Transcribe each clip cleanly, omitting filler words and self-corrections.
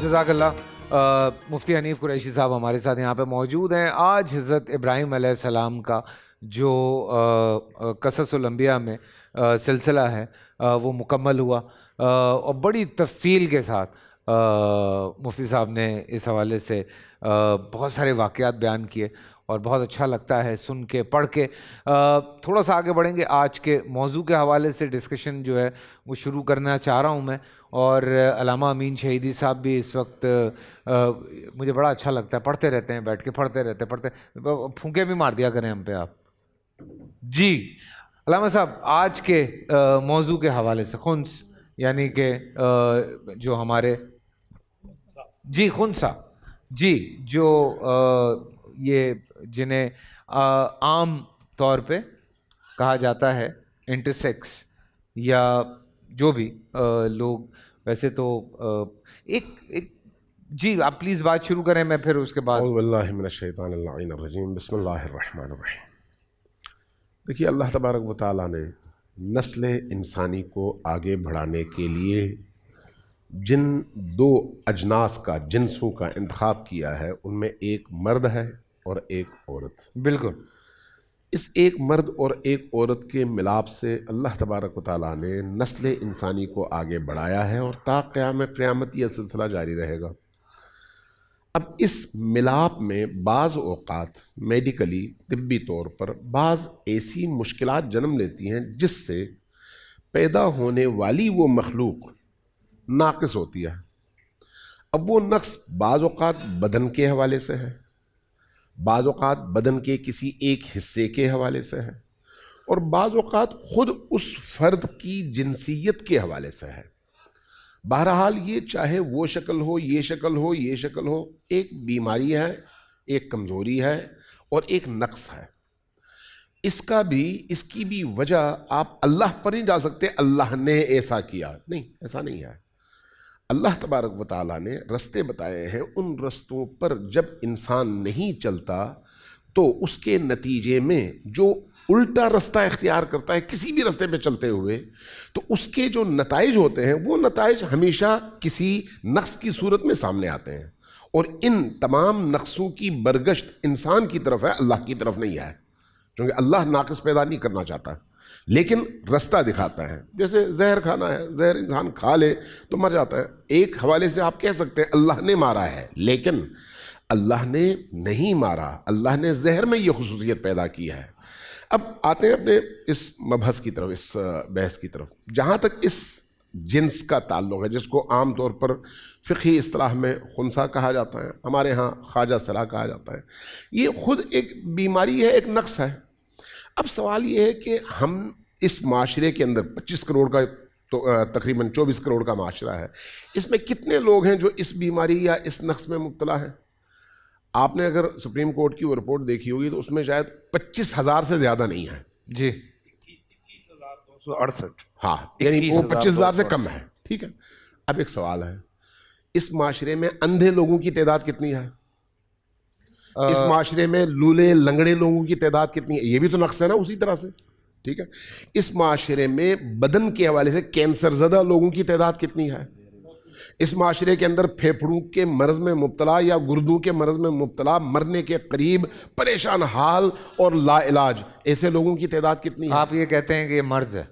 جزاک اللہ۔ مفتی حنیف قریشی صاحب ہمارے ساتھ یہاں پہ موجود ہیں۔ آج حضرت ابراہیم علیہ السلام کا جو قصص الانبیاء میں سلسلہ ہے وہ مکمل ہوا اور بڑی تفصیل کے ساتھ مفتی صاحب نے اس حوالے سے بہت سارے واقعات بیان کیے اور بہت اچھا لگتا ہے سن کے پڑھ کے۔ تھوڑا سا آگے بڑھیں گے، آج کے موضوع کے حوالے سے ڈسکشن جو ہے وہ شروع کرنا چاہ رہا ہوں میں، اور علامہ امین شہیدی صاحب بھی اس وقت مجھے بڑا اچھا لگتا ہے، پڑھتے رہتے ہیں، بیٹھ کے پڑھتے پھونکے بھی مار دیا کریں ہم پہ آپ۔ جی علامہ صاحب، آج کے موضوع کے حوالے سے خنس، یعنی کہ جو ہمارے جی خنسا، جی جو یہ جنہیں عام طور پہ کہا جاتا ہے انٹرسیکس یا جو بھی لوگ، ویسے تو ایک جی آپ پلیز بات شروع کریں، میں پھر اس کے بعد۔ اعوذ باللہ من الشیطان اللعین الرجیم، بسم اللہ الرحمن الرحیم۔ دیکھیے، اللہ تبارک و تعالیٰ نے نسل انسانی کو آگے بڑھانے کے لیے جن دو اجناس کا، جنسوں کا انتخاب کیا ہے، ان میں ایک مرد ہے اور ایک عورت۔ بالکل، اس ایک مرد اور ایک عورت کے ملاپ سے اللہ تبارک و تعالیٰ نے نسل انسانی کو آگے بڑھایا ہے، اور تا قیامت یہ سلسلہ جاری رہے گا۔ اب اس ملاپ میں بعض اوقات میڈیکلی، طبی طور پر بعض ایسی مشکلات جنم لیتی ہیں جس سے پیدا ہونے والی وہ مخلوق ناقص ہوتی ہے۔ اب وہ نقص بعض اوقات بدن کے حوالے سے ہے، بعض اوقات بدن کے کسی ایک حصے کے حوالے سے ہے، اور بعض اوقات خود اس فرد کی جنسیت کے حوالے سے ہے۔ بہرحال یہ چاہے وہ شکل ہو، یہ شکل ہو، یہ شکل ہو، ایک بیماری ہے، ایک کمزوری ہے اور ایک نقص ہے۔ اس کی بھی وجہ آپ اللہ پر نہیں ڈال سکتے، اللہ نے ایسا کیا، نہیں، ایسا نہیں ہے۔ اللہ تبارک و تعالیٰ نے رستے بتائے ہیں، ان رستوں پر جب انسان نہیں چلتا تو اس کے نتیجے میں جو الٹا رستہ اختیار کرتا ہے کسی بھی رستے پہ چلتے ہوئے، تو اس کے جو نتائج ہوتے ہیں وہ نتائج ہمیشہ کسی نقص کی صورت میں سامنے آتے ہیں، اور ان تمام نقصوں کی برگشت انسان کی طرف ہے، اللہ کی طرف نہیں ہے، کیونکہ اللہ ناقص پیدا نہیں کرنا چاہتا، لیکن رستہ دکھاتا ہے۔ جیسے زہر کھانا ہے، زہر انسان کھا لے تو مر جاتا ہے۔ ایک حوالے سے آپ کہہ سکتے ہیں اللہ نے مارا ہے، لیکن اللہ نے نہیں مارا، اللہ نے زہر میں یہ خصوصیت پیدا کی ہے۔ اب آتے ہیں اپنے اس مبحث کی طرف، اس بحث کی طرف۔ جہاں تک اس جنس کا تعلق ہے، جس کو عام طور پر فقہی اصطلاح میں خنثی کہا جاتا ہے، ہمارے ہاں خواجہ سرا کہا جاتا ہے، یہ خود ایک بیماری ہے، ایک نقص ہے۔ اب سوال یہ ہے کہ ہم اس معاشرے کے اندر 25 کروڑ کا، تو تقریباً 24 کروڑ کا معاشرہ ہے، اس میں کتنے لوگ ہیں جو اس بیماری یا اس نقص میں مبتلا ہیں؟ آپ نے اگر سپریم کورٹ کی وہ رپورٹ دیکھی ہوگی تو اس میں شاید 25,000 سے زیادہ نہیں ہے۔ جی 21,268، ہاں، یعنی وہ 25,000 سے کم ہے، ٹھیک ہے۔ اب ایک سوال ہے، اس معاشرے میں اندھے لوگوں کی تعداد کتنی ہے؟ اس معاشرے میں لولے لنگڑے لوگوں کی تعداد کتنی ہے؟ یہ بھی تو نقص ہے نا اسی طرح سے، ٹھیک ہے۔ اس معاشرے میں بدن کے حوالے سے کینسر زدہ لوگوں کی تعداد کتنی ہے؟ اس معاشرے کے اندر پھیپھڑوں کے مرض میں مبتلا یا گردوں کے مرض میں مبتلا، مرنے کے قریب، پریشان حال اور لا علاج ایسے لوگوں کی تعداد کتنی ہے؟ آپ یہ کہتے ہیں کہ یہ مرض ہے،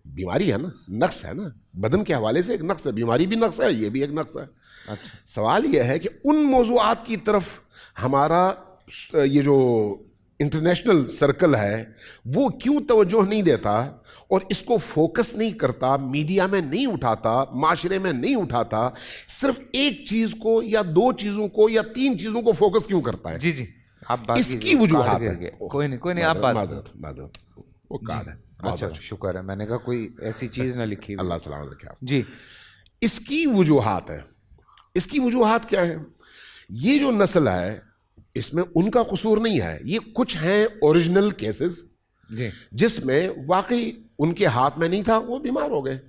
بیماری ہے نا، نقص ہے نا، بدن کے حوالے سے ایک نقص ہے، بیماری بھی نقص ہے، یہ بھی ایک نقص ہے۔ اچھا، سوال یہ ہے کہ ان موضوعات کی طرف ہمارا یہ جو انٹرنیشنل سرکل ہے وہ کیوں توجہ نہیں دیتا اور اس کو فوکس نہیں کرتا، میڈیا میں نہیں اٹھاتا، معاشرے میں نہیں اٹھاتا، صرف ایک چیز کو یا دو چیزوں کو یا تین چیزوں کو فوکس کیوں کرتا ہے؟ جی جی آپ بات اس کی وجوہات ہیں۔ کوئی نہیں آپ بات۔ معذرت، وہ کارڈ ہے۔ اچھا شکر ہے، میں نے کہا کوئی ایسی چیز نہ لکھی ہوئی۔ اللہ سلامت رکھے آپ۔ جی اس کی وجوہات ہیں۔ اس کی وجوہات کیا ہیں؟ یہ جو نسل ہے اس میں ان کا قصور نہیں ہے، یہ کچھ ہیں اوریجنل کیسز جی جس میں واقعی ان کے ہاتھ میں نہیں تھا، وہ بیمار ہو گئے،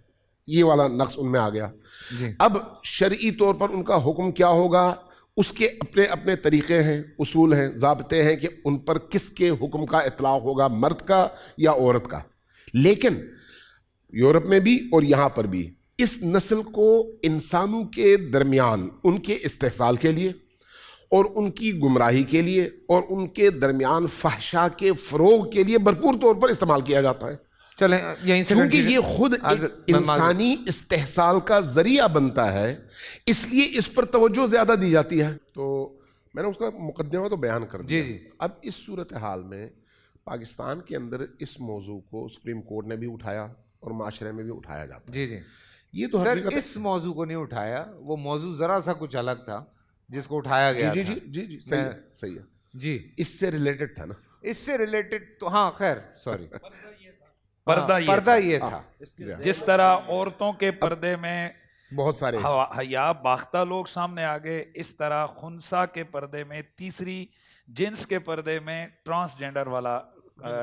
یہ والا نقص ان میں آ گیا۔ جی اب شرعی طور پر ان کا حکم کیا ہوگا، اس کے اپنے اپنے طریقے ہیں، اصول ہیں، ضابطے ہیں کہ ان پر کس کے حکم کا اطلاق ہوگا، مرد کا یا عورت کا۔ لیکن یورپ میں بھی اور یہاں پر بھی اس نسل کو انسانوں کے درمیان ان کے استحصال کے لیے اور ان کی گمراہی کے لیے اور ان کے درمیان فحشا کے فروغ کے لیے بھرپور طور پر استعمال کیا جاتا ہے. چلیں یہیں سے کیونکہ یہ خود ایک انسانی استحصال کا ذریعہ بنتا ہے, اس لیے اس پر توجہ زیادہ دی جاتی ہے. تو میں نے اس کا مقدمہ تو بیان کر دیا. اب اس صورتحال میں پاکستان کے اندر اس موضوع کو سپریم کورٹ نے بھی اٹھایا اور معاشرے میں بھی اٹھایا جاتا ہے. یہ تو سر اس موضوع کو نہیں اٹھایا, وہ موضوع ذرا سا کچھ الگ تھا جس کو اٹھایا گیا. جی صحیح ہے جی, اس سے ریلیٹڈ تھا نا, اس سے ریلیٹڈ تو ہاں خیر سوری پردہ یہ تھا. جس طرح عورتوں کے پردے میں بہت سارے حیا باختہ لوگ سامنے آ گئے, اس طرح خنسا کے پردے میں, تیسری جنس کے پردے میں ٹرانسجینڈر والا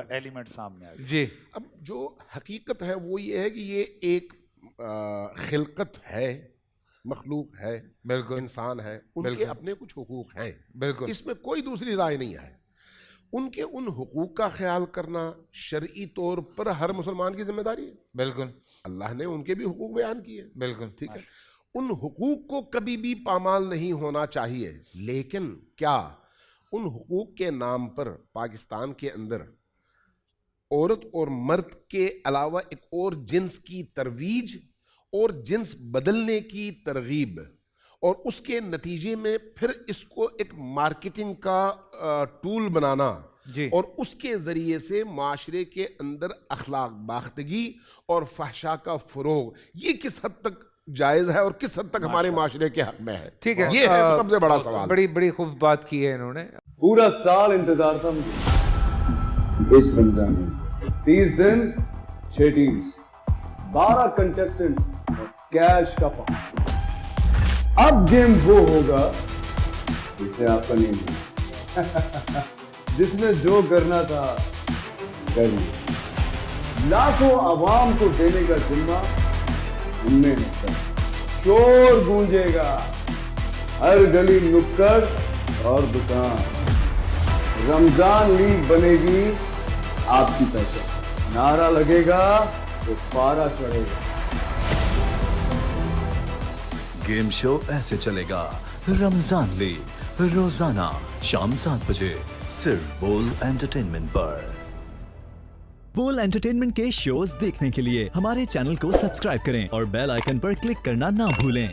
ایلیمنٹ سامنے آ گیا. جی, اب جو حقیقت ہے وہ یہ ہے کہ یہ ایک خلقت ہے, مخلوق ہے, بالکل انسان ہے, ان کے اپنے کچھ حقوق ہیں, بالکل اس میں کوئی دوسری رائے نہیں ہے. ان کے ان حقوق کا خیال کرنا شرعی طور پر ہر مسلمان کی ذمہ داری ہے. بالکل, اللہ نے ان کے بھی حقوق بیان کیے. بالکل ٹھیک ہے, ان حقوق کو کبھی بھی پامال نہیں ہونا چاہیے. لیکن کیا ان حقوق کے نام پر پاکستان کے اندر عورت اور مرد کے علاوہ ایک اور جنس کی ترویج اور جنس بدلنے کی ترغیب اور اس کے نتیجے میں پھر اس کو ایک مارکیٹنگ کا ٹول بنانا اور اس کے ذریعے سے معاشرے کے اندر اخلاق باختگی اور فحشا کا فروغ, یہ کس حد تک جائز ہے اور کس حد تک ہمارے معاشرے کے حق میں ہے؟ ٹھیک ہے, یہ ہے سب سے بڑا سوال. بڑی خوب بات کی ہے انہوں نے. پورا سال انتظار تھا مجھے اس رمضان میں, 30 دن 6 ٹیمز, 12 کنٹیسٹنٹس, کیش کا پاؤں. اب گیم وہ ہوگا جسے آپ کا نہیں ہوگا, جس نے جو کرنا تھا کر لیا. لاکھوں عوام کو دینے کا ذمہ ان میں حصہ. شور گونجے گا ہر گلی نکڑ اور دکان. رمضان لیگ بنے گی آپ کی پہچان. نعرہ لگے گا تو پارا چڑھے گا. گیم شو ایسے چلے گا. رمضان لیگ روزانہ شام 7 بجے صرف بول انٹرٹینمنٹ پر. بول انٹرٹینمنٹ کے شوز دیکھنے کے لیے ہمارے چینل کو سبسکرائب کریں اور بیل آئیکن پر کلک کرنا نہ بھولیں.